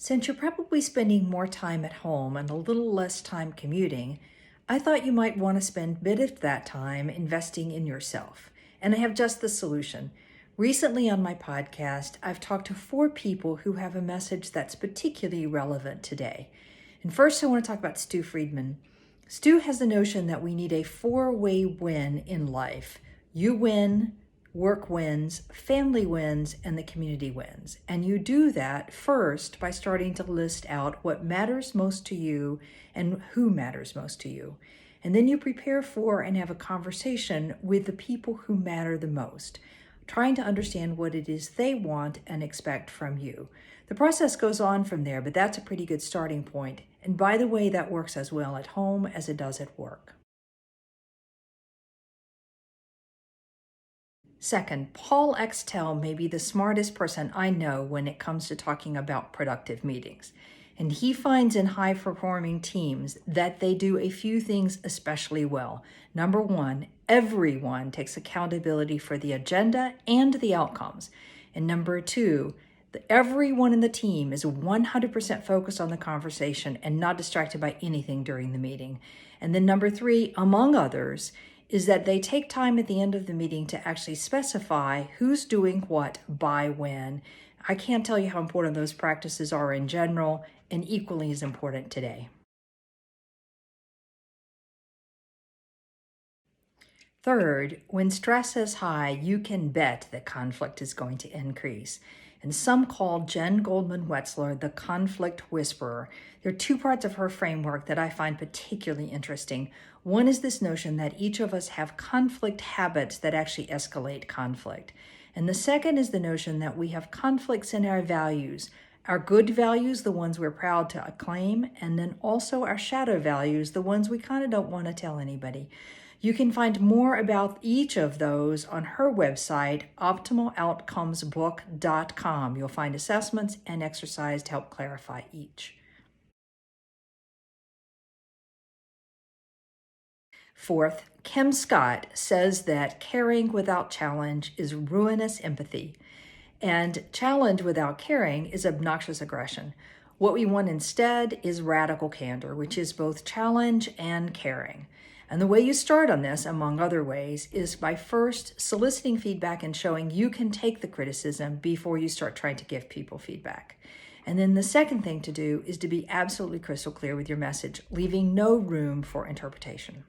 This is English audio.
Since you're probably spending more time at home and a little less time commuting, I thought you might want to spend a bit of that time investing in yourself. And I have just the solution. Recently on my podcast, I've talked to 4 people who have a message that's particularly relevant today. And first, I want to talk about Stu Friedman. Stu has the notion that we need a 4-way win in life. You win, work wins, family wins, and the community wins. And you do that first by starting to list out what matters most to you and who matters most to you. And then you prepare for and have a conversation with the people who matter the most, trying to understand what it is they want and expect from you. The process goes on from there, but that's a pretty good starting point. And by the way, that works as well at home as it does at work. Second, Paul Extell may be the smartest person I know when it comes to talking about productive meetings. And he finds in high-performing teams that they do a few things especially well. Number 1, everyone takes accountability for the agenda and the outcomes. And number 2, everyone in the team is 100% focused on the conversation and not distracted by anything during the meeting. And then number 3, among others, is that they take time at the end of the meeting to actually specify who's doing what by when. I can't tell you how important those practices are in general, and equally as important today. Third, when stress is high, you can bet that conflict is going to increase. And some call Goldman Weisslar the conflict whisperer. There are 2 parts of her framework that I find particularly interesting. One is this notion that each of us have conflict habits that actually escalate conflict. And the second is the notion that we have conflicts in our values. Our good values, the ones we're proud to acclaim, and then also our shadow values, the ones we kind of don't want to tell anybody. You can find more about each of those on her website, optimaloutcomesbook.com. You'll find assessments and exercise to help clarify each. Fourth, Chem Scott says that caring without challenge is ruinous empathy, and challenge without caring is obnoxious aggression. What we want instead is radical candor, which is both challenge and caring. And the way you start on this, among other ways, is by first soliciting feedback and showing you can take the criticism before you start trying to give people feedback. And then the second thing to do is to be absolutely crystal clear with your message, leaving no room for interpretation.